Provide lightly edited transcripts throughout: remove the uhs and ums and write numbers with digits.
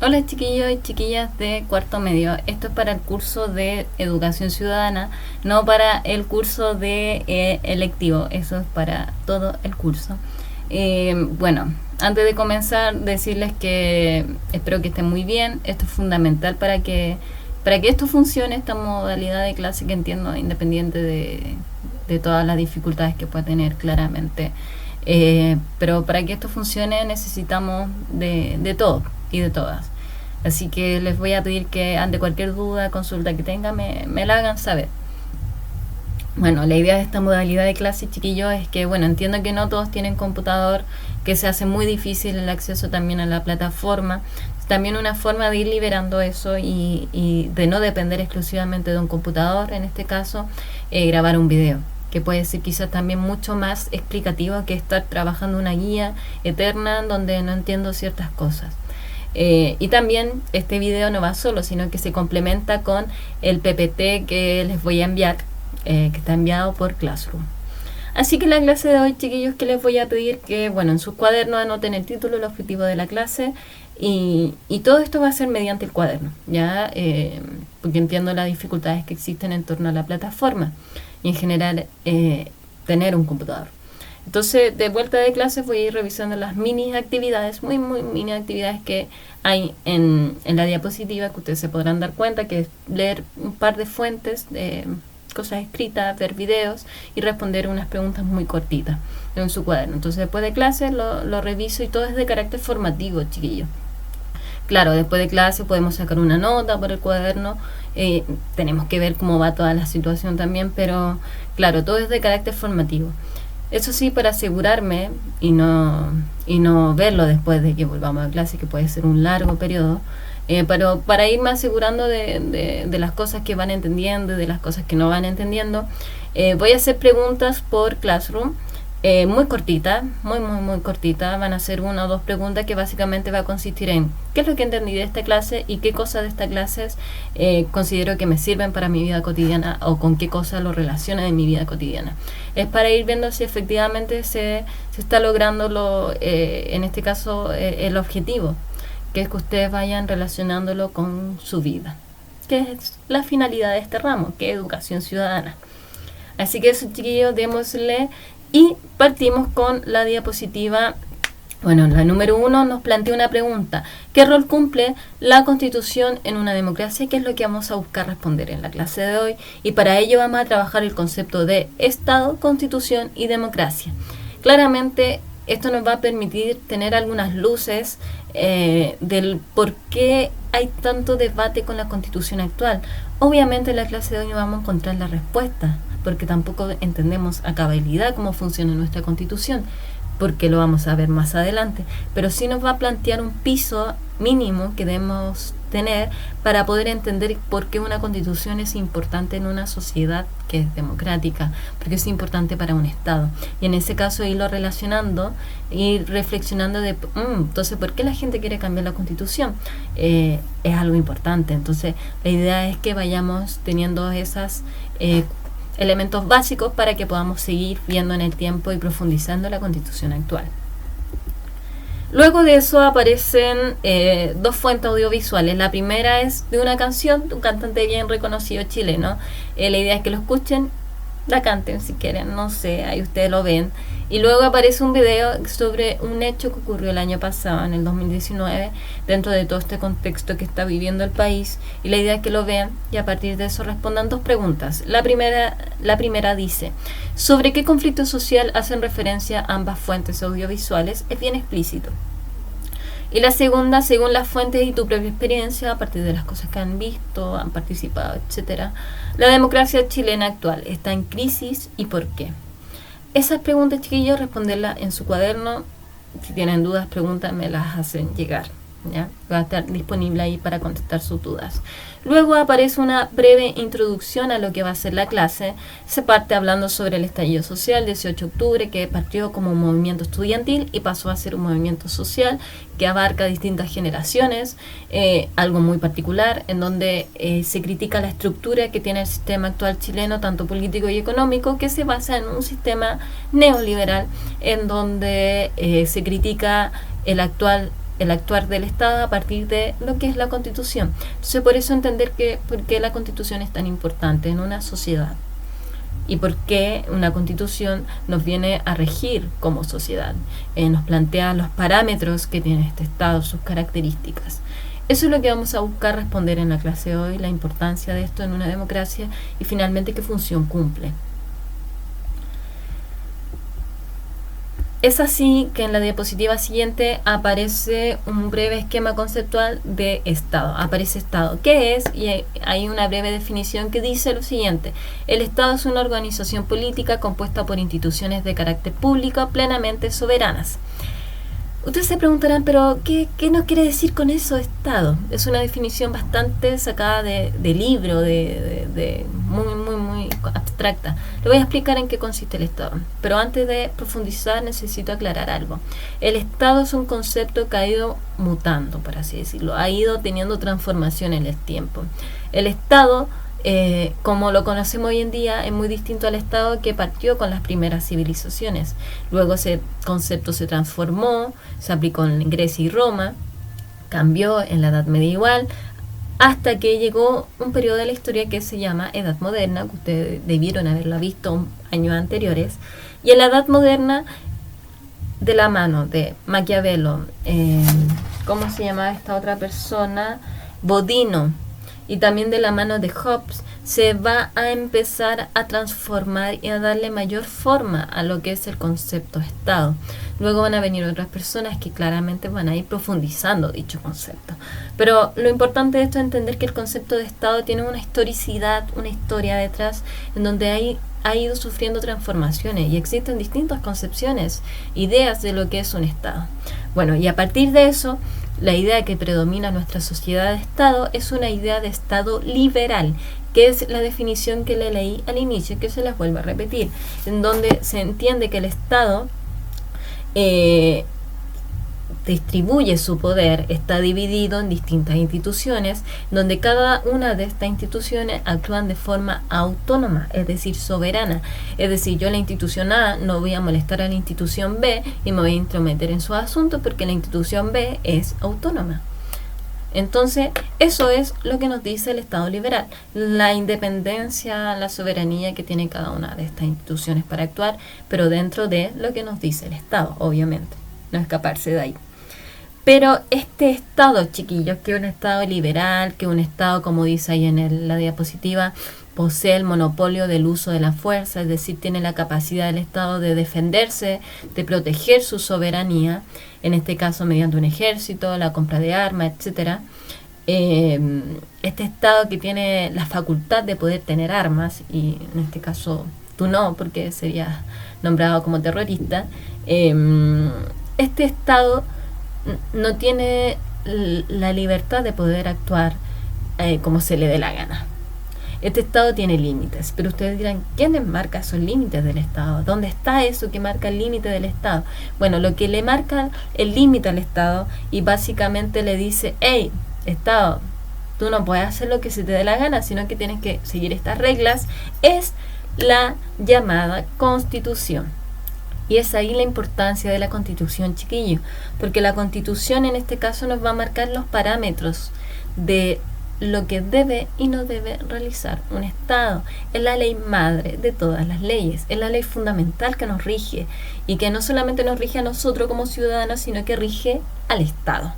Hola chiquillos y chiquillas de cuarto medio. Esto es para el curso de Educación Ciudadana, no para el curso de electivo. Eso es para todo el curso. Bueno, antes de comenzar, decirles que espero que estén muy bien. Esto es fundamental para que esto funcione, esta modalidad de clase que entiendo independiente de todas las dificultades que pueda tener claramente. Pero para que esto funcione necesitamos de todo y de todas. Así que les voy a pedir que ante cualquier duda, consulta que tengan, me la hagan saber. Bueno, la idea de esta modalidad de clase, chiquillos, es que, bueno, entiendo que no todos tienen computador, que se hace muy difícil el acceso también a la plataforma. También una forma de ir liberando eso y de no depender exclusivamente de un computador, en este caso, grabar un video, que puede ser quizás también mucho más explicativo que estar trabajando una guía eterna donde no entiendo ciertas cosas. Y también este video no va solo, sino que se complementa con el PPT que les voy a enviar, que está enviado por Classroom. Así que la clase de hoy, chiquillos, que les voy a pedir que, bueno, en sus cuadernos anoten el título, el objetivo de la clase y todo esto va a ser mediante el cuaderno, ¿ya? Porque entiendo las dificultades que existen en torno a la plataforma y en general tener un computador. Entonces, de vuelta de clases voy a ir revisando las mini actividades, muy mini actividades que hay en la diapositiva, que ustedes se podrán dar cuenta, que es leer un par de fuentes de cosas escritas, ver videos y responder unas preguntas muy cortitas en su cuaderno. Entonces, después de clase lo reviso y todo es de carácter formativo, chiquillos. Claro, después de clase podemos sacar una nota por el cuaderno, tenemos que ver cómo va toda la situación también, pero claro, todo es de carácter formativo. Eso sí, para asegurarme y no verlo después de que volvamos a clase, que puede ser un largo periodo, pero para irme asegurando de las cosas que van entendiendo y de las cosas que no van entendiendo, voy a hacer preguntas por Classroom, muy cortitas, muy cortitas. Van a ser una o dos preguntas que básicamente va a consistir en qué es lo que entendí de esta clase y qué cosas de esta clase considero que me sirven para mi vida cotidiana o con qué cosas lo relacionan en mi vida cotidiana. Es para ir viendo si efectivamente se está logrando en este caso el objetivo, que es que ustedes vayan relacionándolo con su vida, que es la finalidad de este ramo, que es educación ciudadana. Así que eso, chiquillos, démosle. Y partimos con la diapositiva. Bueno, la número 1 nos plantea una pregunta. ¿Qué rol cumple la Constitución en una democracia? ¿Qué es lo que vamos a buscar responder en la clase de hoy? Y para ello vamos a trabajar el concepto de Estado, Constitución y democracia. Claramente esto nos va a permitir tener algunas luces del por qué hay tanto debate con la Constitución actual. Obviamente en la clase de hoy no vamos a encontrar la respuesta, porque tampoco entendemos a cabalidad cómo funciona nuestra Constitución, porque lo vamos a ver más adelante, pero sí nos va a plantear un piso mínimo que debemos tener para poder entender por qué una Constitución es importante en una sociedad que es democrática, porque es importante para un Estado. Y en ese caso irlo relacionando y reflexionando de, entonces, ¿por qué la gente quiere cambiar la Constitución? Es algo importante. Entonces, la idea es que vayamos teniendo esas elementos básicos para que podamos seguir viendo en el tiempo y profundizando la Constitución actual. Luego de eso aparecen dos fuentes audiovisuales. La primera es de una canción de un cantante bien reconocido chileno. La idea es que lo escuchen, la canten si quieren, no sé, ahí ustedes lo ven. Y luego aparece un video sobre un hecho que ocurrió el año pasado, en el 2019, dentro de todo este contexto que está viviendo el país. Y la idea es que lo vean y a partir de eso respondan dos preguntas. La primera dice, ¿sobre qué conflicto social hacen referencia ambas fuentes audiovisuales? Es bien explícito. Y la segunda, según las fuentes y tu propia experiencia, a partir de las cosas que han visto, han participado, etcétera, la democracia chilena actual está en crisis y por qué. Esas preguntas, chiquillos, responderlas en su cuaderno. Si tienen dudas, preguntas, me las hacen llegar, ¿ya? Va a estar disponible ahí para contestar sus dudas. Luego aparece una breve introducción a lo que va a ser la clase. Se parte hablando sobre el estallido social, 18 de octubre, que partió como un movimiento estudiantil y pasó a ser un movimiento social que abarca distintas generaciones, algo muy particular, en donde se critica la estructura que tiene el sistema actual chileno, tanto político y económico, que se basa en un sistema neoliberal, en donde se critica el actual el actuar del Estado a partir de lo que es la Constitución. Entonces, por eso entender por qué la Constitución es tan importante en una sociedad y por qué una Constitución nos viene a regir como sociedad, nos plantea los parámetros que tiene este Estado, sus características. Eso es lo que vamos a buscar responder en la clase de hoy, la importancia de esto en una democracia y finalmente qué función cumple. Es así que en la diapositiva siguiente aparece un breve esquema conceptual de Estado. Aparece Estado. ¿Qué es? Y hay una breve definición que dice lo siguiente. El Estado es una organización política compuesta por instituciones de carácter público plenamente soberanas. Ustedes se preguntarán, pero ¿qué nos quiere decir con eso Estado? Es una definición bastante sacada de libro, muy abstracta. Le voy a explicar en qué consiste el Estado. Pero antes de profundizar necesito aclarar algo. El Estado es un concepto que ha ido mutando, por así decirlo. Ha ido teniendo transformación en el tiempo. El Estado, como lo conocemos hoy en día, es muy distinto al Estado que partió con las primeras civilizaciones. Luego ese concepto se transformó, se aplicó en Grecia y Roma, cambió en la Edad Medieval, hasta que llegó un periodo de la historia que se llama Edad Moderna, que ustedes debieron haberla visto años anteriores. Y en la Edad Moderna, de la mano de Maquiavelo, ¿cómo se llamaba esta otra persona? Bodino, y también de la mano de Hobbes, se va a empezar a transformar y a darle mayor forma a lo que es el concepto Estado. Luego van a venir otras personas que claramente van a ir profundizando dicho concepto. Pero lo importante de esto es entender que el concepto de Estado tiene una historicidad, una historia detrás, en donde ha ido sufriendo transformaciones y existen distintas concepciones, ideas de lo que es un Estado. Bueno, y a partir de eso, la idea que predomina en nuestra sociedad de Estado es una idea de Estado liberal, que es la definición que le leí al inicio, que se las vuelvo a repetir, en donde se entiende que el Estado distribuye su poder, está dividido en distintas instituciones, donde cada una de estas instituciones actúan de forma autónoma, es decir, soberana. Es decir, yo la institución A no voy a molestar a la institución B y me voy a intrometer en sus asuntos porque la institución B es autónoma. Entonces, eso es lo que nos dice el Estado liberal, la independencia, la soberanía que tiene cada una de estas instituciones para actuar, pero dentro de lo que nos dice el Estado, obviamente, no escaparse de ahí. Pero este Estado, chiquillos, que es un Estado liberal, que es un Estado, como dice ahí en la diapositiva, posee el monopolio del uso de la fuerza, es decir, tiene la capacidad del Estado de defenderse, de proteger su soberanía, en este caso mediante un ejército, la compra de armas, etcétera. Este Estado que tiene la facultad de poder tener armas, y en este caso tú no, porque serías nombrado como terrorista, este Estado no tiene la libertad de poder actuar como se le dé la gana. Este Estado tiene límites, pero ustedes dirán, ¿quién marca esos límites del Estado? ¿Dónde está eso que marca el límite del Estado? Bueno, lo que le marca el límite al Estado y básicamente le dice, hey, Estado, tú no puedes hacer lo que se te dé la gana, sino que tienes que seguir estas reglas, es la llamada Constitución. Y es ahí la importancia de la Constitución, chiquillos, porque la Constitución en este caso nos va a marcar los parámetros de lo que debe y no debe realizar un Estado. Es la ley madre de todas las leyes, es la ley fundamental que nos rige y que no solamente nos rige a nosotros como ciudadanos, sino que rige al Estado.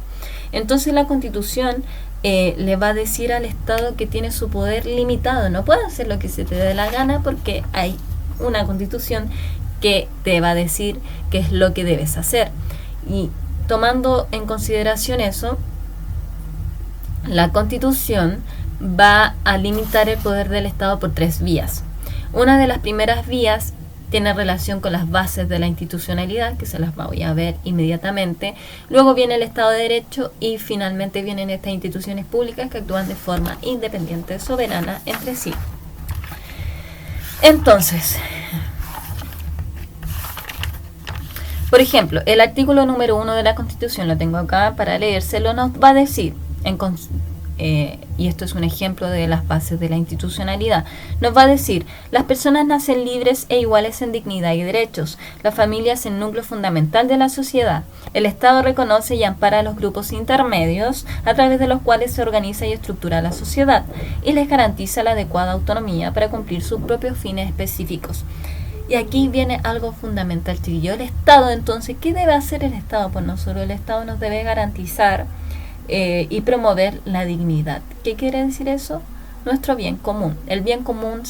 Entonces la Constitución le va a decir al Estado que tiene su poder limitado, no puede hacer lo que se te dé la gana porque hay una Constitución que te va a decir qué es lo que debes hacer. Y tomando en consideración eso, la Constitución va a limitar el poder del Estado por 3 vías. Una de las primeras vías tiene relación con las bases de la institucionalidad, que se las voy a ver inmediatamente. Luego viene el Estado de Derecho y finalmente vienen estas instituciones públicas que actúan de forma independiente, soberana entre sí. Entonces, por ejemplo, el artículo número 1 de la Constitución, lo tengo acá para leérselo, nos va a decir y esto es un ejemplo de las bases de la institucionalidad, nos va a decir: las personas nacen libres e iguales en dignidad y derechos. La familia es el núcleo fundamental de la sociedad. El Estado reconoce y ampara a los grupos intermedios a través de los cuales se organiza y estructura la sociedad, y les garantiza la adecuada autonomía para cumplir sus propios fines específicos. Y aquí viene algo fundamental, chiquillos. El Estado, entonces, ¿qué debe hacer el Estado por nosotros? El Estado nos debe garantizar y promover la dignidad. ¿Qué quiere decir eso? Nuestro bien común. El bien común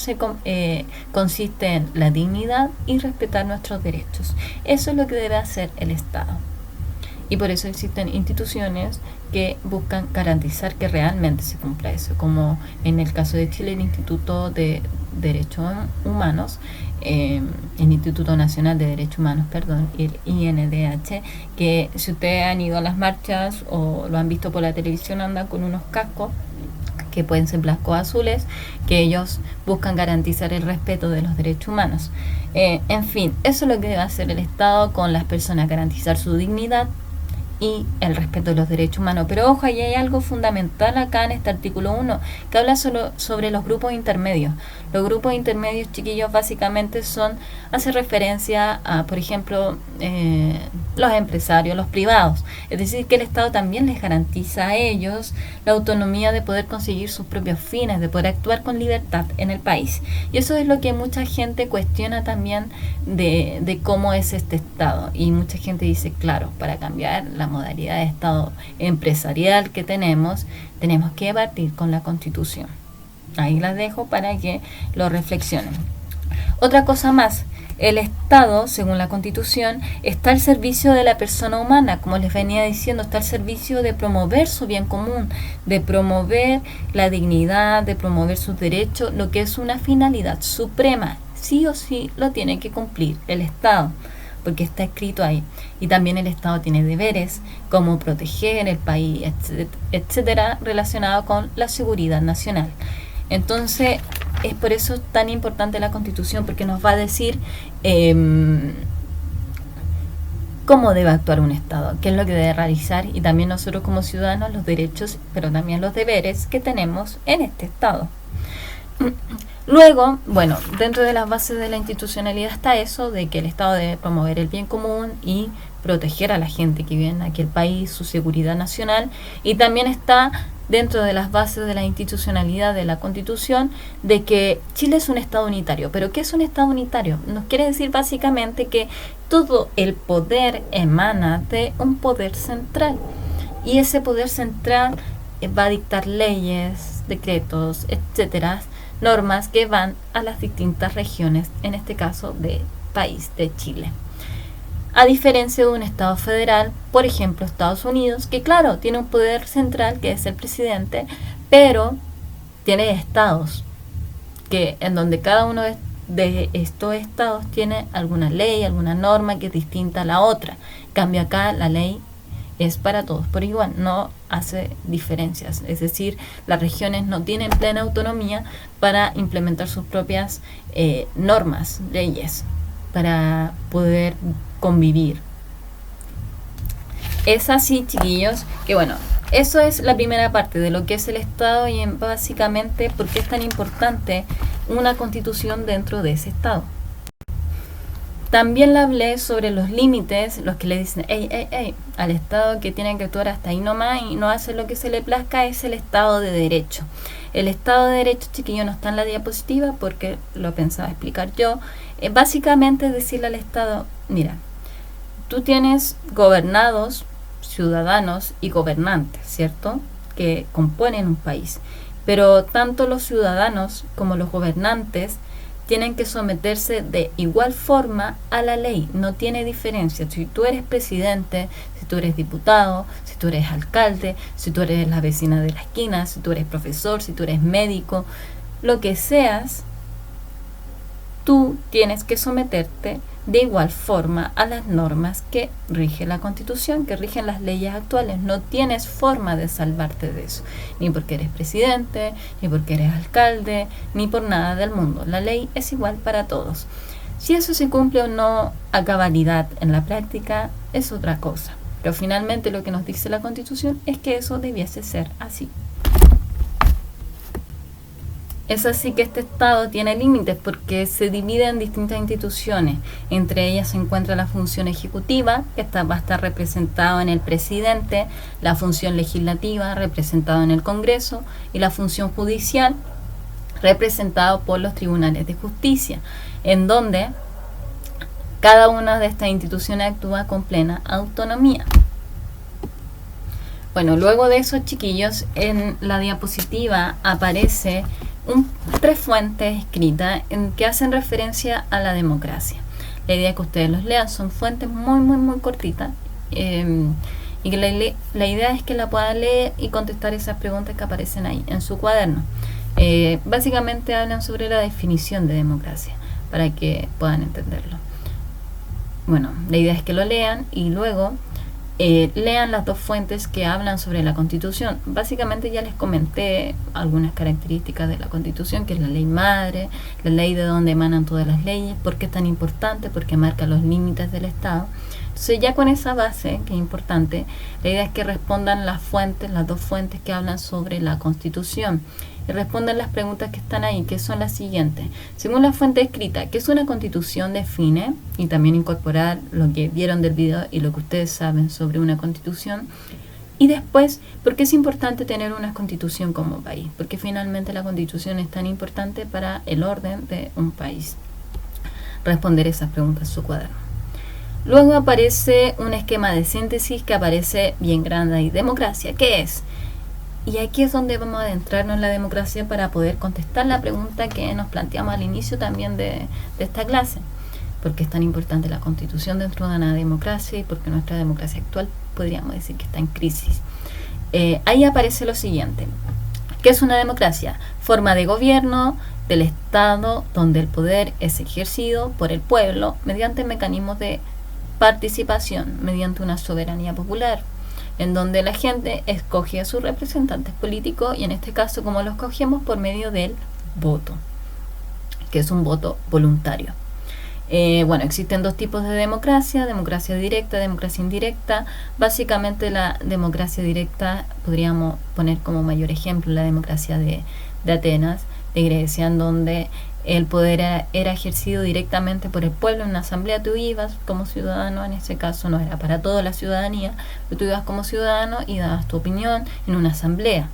consiste en la dignidad y respetar nuestros derechos. Eso es lo que debe hacer el Estado. Y por eso existen instituciones que buscan garantizar que realmente se cumpla eso, como en el caso de Chile, el Instituto de Derechos Humanos, el Instituto Nacional de Derechos Humanos, perdón, el INDH, que si ustedes han ido a las marchas o lo han visto por la televisión, andan con unos cascos que pueden ser blancos azules, que ellos buscan garantizar el respeto de los derechos humanos. En fin, eso es lo que debe hacer el Estado con las personas: garantizar su dignidad y el respeto de los derechos humanos. Pero ojo, ahí hay algo fundamental acá en este artículo 1, que habla sobre los grupos intermedios. Los grupos intermedios, chiquillos, básicamente hace referencia a, por ejemplo, los empresarios, los privados. Es decir, que el Estado también les garantiza a ellos la autonomía de poder conseguir sus propios fines, de poder actuar con libertad en el país. Y eso es lo que mucha gente cuestiona también de cómo es este Estado. Y mucha gente dice, claro, para cambiar la modalidad de Estado empresarial que tenemos que partir con la Constitución. Ahí las dejo para que lo reflexionen. Otra cosa más: el Estado, según la Constitución, está al servicio de la persona humana. Como les venía diciendo, está al servicio de promover su bien común, de promover la dignidad, de promover sus derechos, lo que es una finalidad suprema. Sí o sí lo tiene que cumplir el Estado, porque está escrito ahí. Y también el Estado tiene deberes como proteger el país, etcétera, relacionado con la seguridad nacional. Entonces, es por eso tan importante la Constitución, porque nos va a decir cómo debe actuar un Estado, qué es lo que debe realizar, y también nosotros como ciudadanos los derechos, pero también los deberes que tenemos en este Estado. Luego, bueno, dentro de las bases de la institucionalidad está eso de que el Estado debe promover el bien común y proteger a la gente que vive en aquel país, su seguridad nacional, y también está dentro de las bases de la institucionalidad de la Constitución de que Chile es un Estado unitario. ¿Pero qué es un Estado unitario? Nos quiere decir básicamente que todo el poder emana de un poder central, y ese poder central va a dictar leyes, decretos, etcétera, normas que van a las distintas regiones, en este caso del país de Chile. A diferencia de un Estado federal, por ejemplo Estados Unidos, que claro, tiene un poder central que es el presidente, pero tiene estados, que en donde cada uno de estos estados tiene alguna ley, alguna norma que es distinta a la otra. En cambio acá la ley es para todos por igual, no hace diferencias. Es decir, las regiones no tienen plena autonomía para implementar sus propias normas, leyes, para poder convivir. Es así, chiquillos, que bueno, eso es la primera parte de lo que es el Estado y básicamente por qué es tan importante una constitución dentro de ese Estado. También le hablé sobre los límites, los que le dicen, al Estado que tiene que actuar hasta ahí nomás y no hace lo que se le plazca, es el Estado de Derecho. El Estado de Derecho, chiquillo, no está en la diapositiva porque lo pensaba explicar yo. Básicamente es decirle al Estado, mira, tú tienes gobernados, ciudadanos y gobernantes, ¿cierto?, que componen un país. Pero tanto los ciudadanos como los gobernantes tienen que someterse de igual forma a la ley. No tiene diferencia. Si tú eres presidente, si tú eres diputado, si tú eres alcalde, si tú eres la vecina de la esquina, si tú eres profesor, si tú eres médico, lo que seas, tú tienes que someterte de igual forma a las normas que rige la Constitución, que rigen las leyes actuales. No tienes forma de salvarte de eso, ni porque eres presidente, ni porque eres alcalde, ni por nada del mundo. La ley es igual para todos. Si eso se cumple o no a cabalidad en la práctica es otra cosa, pero finalmente lo que nos dice la Constitución es que eso debiese ser así. Es así que este Estado tiene límites porque se divide en distintas instituciones. Entre ellas se encuentra la función ejecutiva, que va a estar representado en el presidente, la función legislativa, representado en el Congreso, y la función judicial, representado por los tribunales de justicia, en donde cada una de estas instituciones actúa con plena autonomía. Bueno, luego de eso, chiquillos, en la diapositiva aparece tres fuentes escritas que hacen referencia a la democracia. La idea es que ustedes los lean, son fuentes muy cortitas, y que la idea es que la puedan leer y contestar esas preguntas que aparecen ahí en su cuaderno. Básicamente hablan sobre la definición de democracia para que puedan entenderlo. Bueno, la idea es que lo lean y luego lean las dos fuentes que hablan sobre la Constitución. Básicamente ya les comenté algunas características de la Constitución, que es la ley madre, la ley de donde emanan todas las leyes, por qué es tan importante, porque marca los límites del Estado. Entonces ya con esa base, que es importante, la idea es que respondan las dos fuentes que hablan sobre la Constitución, y respondan las preguntas que están ahí, que son las siguientes. Según la fuente escrita, ¿qué es una Constitución? Define, y también incorporar lo que vieron del video y lo que ustedes saben sobre una Constitución. Y después, ¿por qué es importante tener una Constitución como país? Porque finalmente la Constitución es tan importante para el orden de un país. Responder esas preguntas en su cuaderno. Luego aparece un esquema de síntesis que aparece bien grande ahí. Democracia, ¿qué es? Y aquí es donde vamos a adentrarnos en la democracia para poder contestar la pregunta que nos planteamos al inicio también de esta clase. ¿Por qué es tan importante la Constitución dentro de una democracia y por qué nuestra democracia actual podríamos decir que está en crisis? Ahí aparece lo siguiente. ¿Qué es una democracia? Forma de gobierno del Estado donde el poder es ejercido por el pueblo mediante mecanismos de participación, mediante una soberanía popular, en donde la gente escoge a sus representantes políticos y en este caso como lo escogemos por medio del voto, que es un voto voluntario. Bueno, existen dos tipos de democracia directa, democracia indirecta. Básicamente la democracia directa podríamos poner como mayor ejemplo la democracia de Atenas, de Grecia, en donde el poder era ejercido directamente por el pueblo en una asamblea. Tú ibas como ciudadano, en ese caso no era para toda la ciudadanía, pero tú ibas como ciudadano y dabas tu opinión en una asamblea.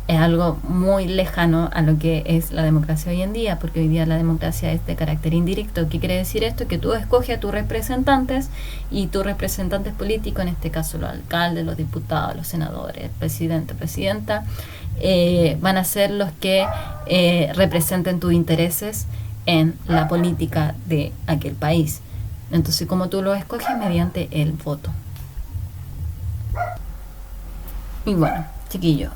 Es algo muy lejano a lo que es la democracia hoy en día, porque hoy día la democracia es de carácter indirecto. ¿Qué quiere decir esto? Que tú escoges a tus representantes y tus representantes políticos, en este caso los alcaldes, los diputados, los senadores, el presidente, presidenta, van a ser los que representen tus intereses en la política de aquel país. Entonces, como tú lo escoges mediante el voto. Y bueno, chiquillos,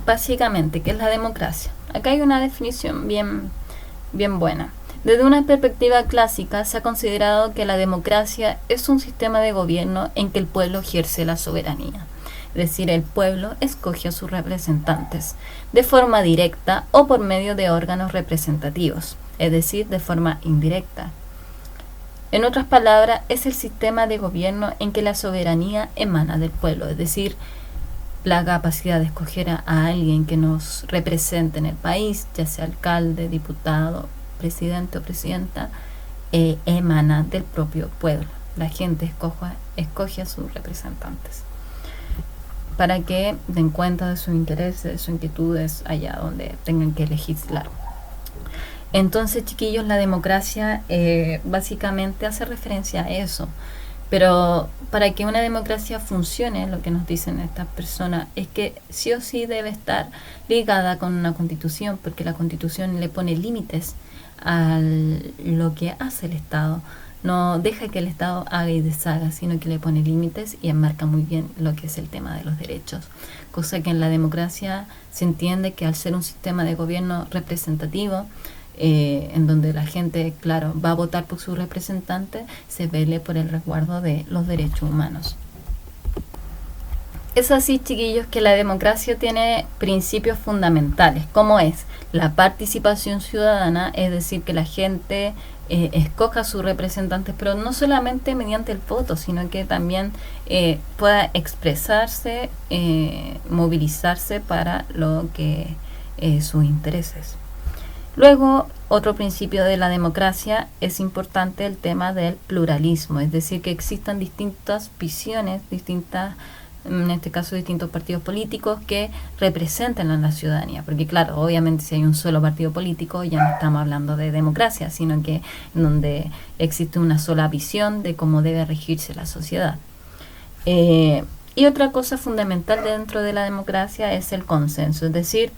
básicamente, ¿qué es la democracia? Acá hay una definición bien buena. Desde una perspectiva clásica se ha considerado que la democracia es un sistema de gobierno en que el pueblo ejerce la soberanía. Es decir, el pueblo escoge a sus representantes de forma directa o por medio de órganos representativos, es decir, de forma indirecta. En otras palabras, es el sistema de gobierno en que la soberanía emana del pueblo, es decir, la capacidad de escoger a alguien que nos represente en el país, ya sea alcalde, diputado, presidente o presidenta, emana del propio pueblo. La gente escoge a sus representantes para que den cuenta de sus intereses, de sus inquietudes allá donde tengan que legislar. Entonces, chiquillos, la democracia básicamente hace referencia a eso. Pero para que una democracia funcione, lo que nos dicen estas personas es que sí o sí debe estar ligada con una constitución, porque la constitución le pone límites a lo que hace el Estado. No deja que el Estado haga y deshaga, sino que le pone límites y enmarca muy bien lo que es el tema de los derechos. Cosa que en la democracia se entiende que al ser un sistema de gobierno representativo, en donde la gente, claro, va a votar por su representante, se vele por el resguardo de los derechos humanos. Es así, chiquillos, que la democracia tiene principios fundamentales, como es la participación ciudadana, es decir, que la gente escoja a sus representantes, pero no solamente mediante el voto, sino que también pueda expresarse, movilizarse para lo que sus intereses. Luego, otro principio de la democracia es importante el tema del pluralismo, es decir, que existan distintas visiones, en este caso distintos partidos políticos que representen a la ciudadanía, porque claro, obviamente si hay un solo partido político ya no estamos hablando de democracia, sino que donde existe una sola visión de cómo debe regirse la sociedad. Y otra cosa fundamental dentro de la democracia es el consenso, es decir,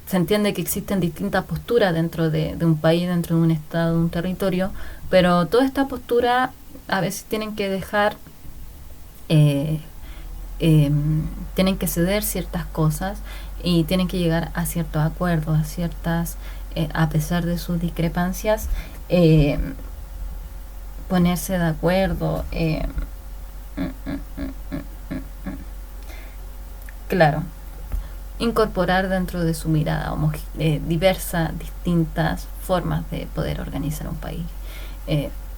se entiende que existen distintas posturas dentro de un país, dentro de un estado, de un territorio, pero toda esta postura a veces tienen que dejar, tienen que ceder ciertas cosas y tienen que llegar a ciertos acuerdos, a ciertas, a pesar de sus discrepancias, ponerse de acuerdo. Claro, incorporar dentro de su mirada diversas, distintas formas de poder organizar un país.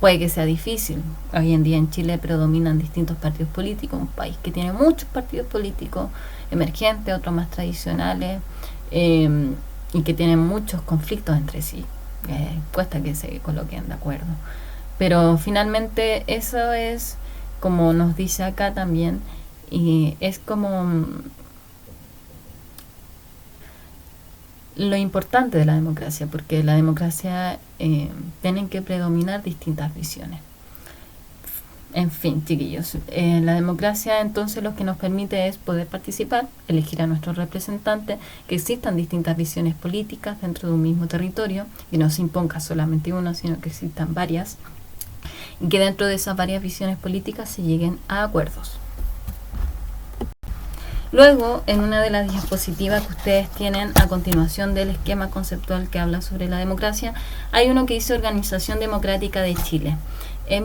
Puede que sea difícil. Hoy en día en Chile predominan distintos partidos políticos, un país que tiene muchos partidos políticos emergentes, otros más tradicionales, y que tienen muchos conflictos entre sí. Cuesta que se coloquen de acuerdo. Pero finalmente eso es, como nos dice acá también, y es como lo importante de la democracia, porque la democracia tienen que predominar distintas visiones. En fin, chiquillos, la democracia entonces lo que nos permite es poder participar, elegir a nuestros representantes, que existan distintas visiones políticas dentro de un mismo territorio, y no se imponga solamente una, sino que existan varias, y que dentro de esas varias visiones políticas se lleguen a acuerdos. Luego, en una de las diapositivas que ustedes tienen a continuación del esquema conceptual que habla sobre la democracia, hay uno que dice Organización Democrática de Chile.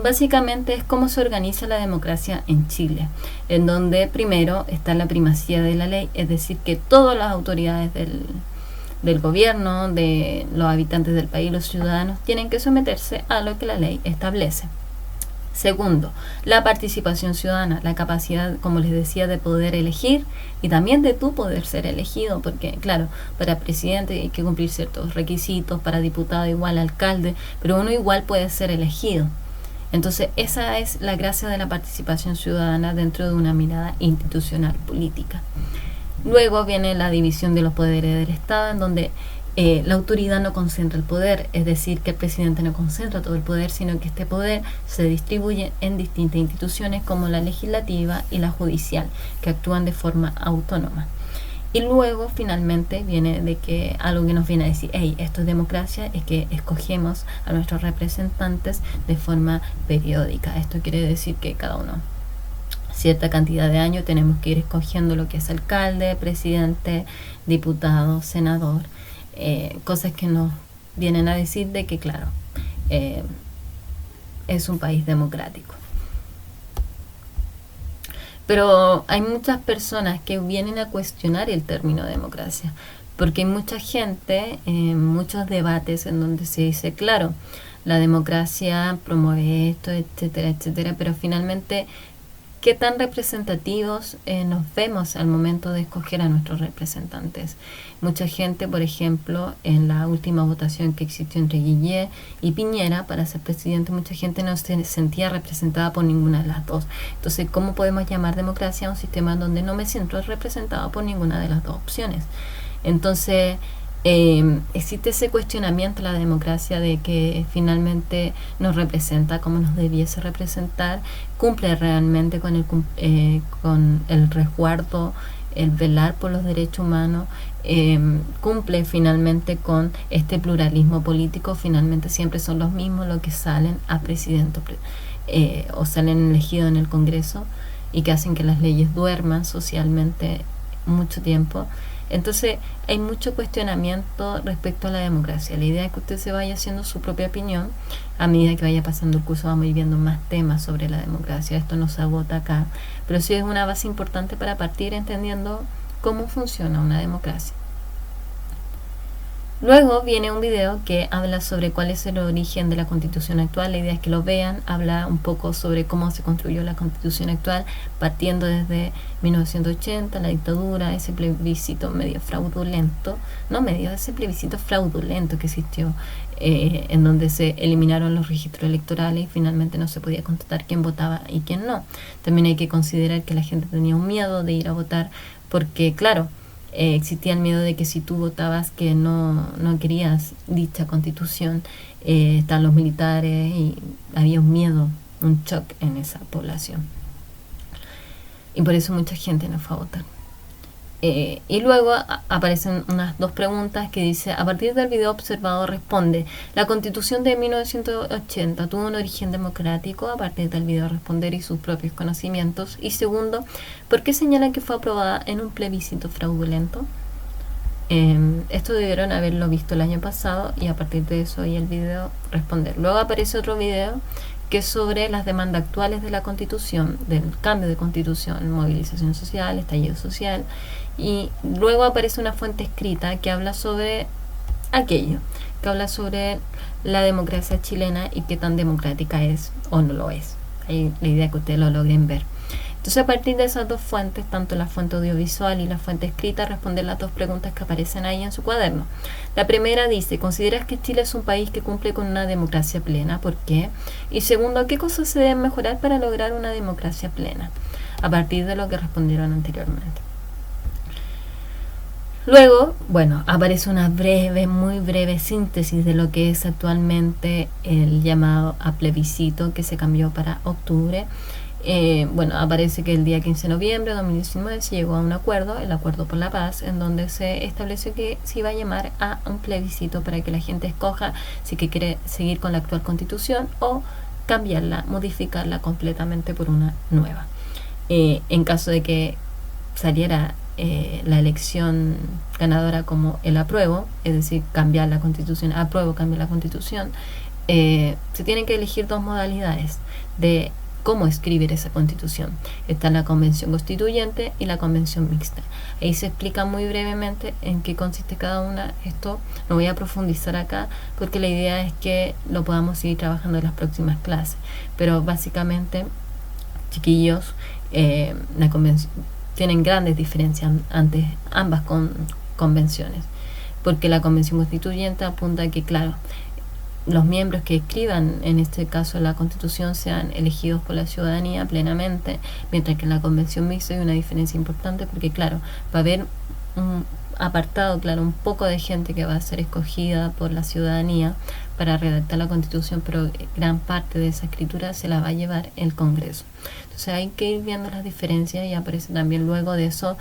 Básicamente es cómo se organiza la democracia en Chile, en donde primero está la primacía de la ley, es decir, que todas las autoridades del gobierno, de los habitantes del país, los ciudadanos, tienen que someterse a lo que la ley establece. Segundo, la participación ciudadana, la capacidad, como les decía, de poder elegir y también de tú poder ser elegido, porque claro, para presidente hay que cumplir ciertos requisitos, para diputado igual, alcalde, pero uno igual puede ser elegido. Entonces esa es la gracia de la participación ciudadana dentro de una mirada institucional política. Luego viene la división de los poderes del Estado, en donde la autoridad no concentra el poder, es decir, que el presidente no concentra todo el poder, sino que este poder se distribuye en distintas instituciones como la legislativa y la judicial, que actúan de forma autónoma. Y luego, finalmente, viene de que algo que nos viene a decir, hey, esto es democracia, es que escogemos a nuestros representantes de forma periódica. Esto quiere decir que cada uno, cierta cantidad de años, tenemos que ir escogiendo lo que es alcalde, presidente, diputado, senador. Cosas que nos vienen a decir de que, claro, es un país democrático. Pero hay muchas personas que vienen a cuestionar el término democracia, porque hay mucha gente, muchos debates en donde se dice, claro, la democracia promueve esto, etcétera, etcétera, pero finalmente, ¿qué tan representativos nos vemos al momento de escoger a nuestros representantes? Mucha gente, por ejemplo, en la última votación que existió entre Guillé y Piñera para ser presidente, mucha gente no se sentía representada por ninguna de las dos. Entonces, ¿cómo podemos llamar democracia a un sistema donde no me siento representado por ninguna de las dos opciones? Entonces, existe ese cuestionamiento a la democracia de que finalmente nos representa como nos debiese representar, cumple realmente con el resguardo, el velar por los derechos humanos, cumple finalmente con este pluralismo político. Finalmente siempre son los mismos los que salen a presidente o salen elegidos en el Congreso y que hacen que las leyes duerman socialmente mucho tiempo. Entonces hay mucho cuestionamiento respecto a la democracia. La idea es que usted se vaya haciendo su propia opinión. A medida que vaya pasando el curso vamos a ir viendo más temas sobre la democracia. Esto no se agota acá, pero sí es una base importante para partir entendiendo cómo funciona una democracia. Luego viene un video que habla sobre cuál es el origen de la Constitución actual. La idea es que lo vean. Habla un poco sobre cómo se construyó la Constitución actual, partiendo desde 1980, la dictadura, ese plebiscito medio fraudulento, no medio, ese plebiscito fraudulento que existió, en donde se eliminaron los registros electorales y finalmente no se podía constatar quién votaba y quién no. También hay que considerar que la gente tenía un miedo de ir a votar porque, claro, existía el miedo de que si tú votabas que no querías dicha constitución, están los militares y había un miedo, un shock en esa población. Y por eso mucha gente no fue a votar. Y luego aparecen unas dos preguntas que dice: a partir del video observado responde, la constitución de 1980 tuvo un origen democrático. A partir del video responder y sus propios conocimientos. Y segundo, ¿por qué señalan que fue aprobada en un plebiscito fraudulento? Esto debieron haberlo visto el año pasado y a partir de eso y el video responder. Luego aparece otro video que es sobre las demandas actuales de la constitución, del cambio de constitución, movilización social, estallido social, y luego aparece una fuente escrita que habla sobre aquello, que habla sobre la democracia chilena y qué tan democrática es o no lo es. Ahí la idea que ustedes lo logren ver. Entonces, a partir de esas dos fuentes, tanto la fuente audiovisual y la fuente escrita, responder las dos preguntas que aparecen ahí en su cuaderno. La primera dice: ¿consideras que Chile es un país que cumple con una democracia plena? ¿Por qué? Y segundo, ¿qué cosas se deben mejorar para lograr una democracia plena? A partir de lo que respondieron anteriormente. Luego, bueno, aparece una breve, muy breve síntesis de lo que es actualmente el llamado a plebiscito, que se cambió para octubre. Bueno, aparece que el día 15 de noviembre de 2019 se llegó a un acuerdo, el Acuerdo por la Paz, en donde se estableció que se iba a llamar a un plebiscito para que la gente escoja si que quiere seguir con la actual constitución o cambiarla, modificarla completamente por una nueva. En caso de que saliera la elección ganadora como el apruebo, es decir, cambiar la constitución, apruebo, cambiar la constitución, se tienen que elegir dos modalidades de cómo escribir esa constitución. Está la convención constituyente y la convención mixta. Ahí se explica muy brevemente en qué consiste cada una. Esto no voy a profundizar acá porque la idea es que lo podamos seguir trabajando en las próximas clases, pero básicamente, chiquillos, la convención tienen grandes diferencias ante ambas convenciones, porque la convención constituyente apunta a que, claro, los miembros que escriban, en este caso la constitución, sean elegidos por la ciudadanía plenamente, mientras que en la convención mixta hay una diferencia importante porque, claro, va a haber un apartado, claro, un poco de gente que va a ser escogida por la ciudadanía para redactar la constitución, pero gran parte de esa escritura se la va a llevar el Congreso. Entonces hay que ir viendo las diferencias y aparece también luego de eso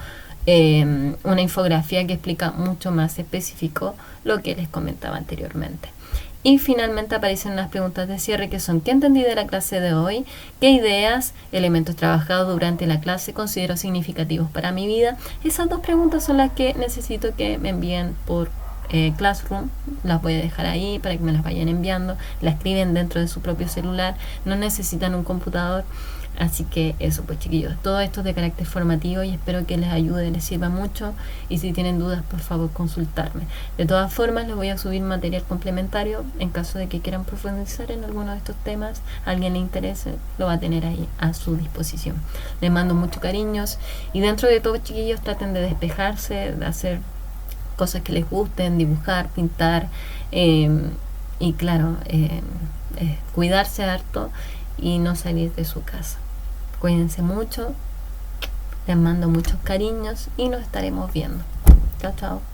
una infografía que explica mucho más específico lo que les comentaba anteriormente. Y finalmente aparecen unas preguntas de cierre que son: ¿qué entendí de la clase de hoy? ¿Qué ideas, elementos trabajados durante la clase considero significativos para mi vida? Esas dos preguntas son las que necesito que me envíen por Classroom. Las voy a dejar ahí para que me las vayan enviando. Las escriben dentro de su propio celular, no necesitan un computador. Así que eso, pues, chiquillos, todo esto es de carácter formativo y espero que les ayude, les sirva mucho, y si tienen dudas, por favor, consultarme. De todas formas, les voy a subir material complementario en caso de que quieran profundizar en alguno de estos temas, a alguien le interese, lo va a tener ahí a su disposición. Les mando muchos cariños y dentro de todo, chiquillos, traten de despejarse, de hacer cosas que les gusten, dibujar, pintar, y claro, cuidarse harto y no salir de su casa. Cuídense mucho, les mando muchos cariños y nos estaremos viendo. Chao, chao.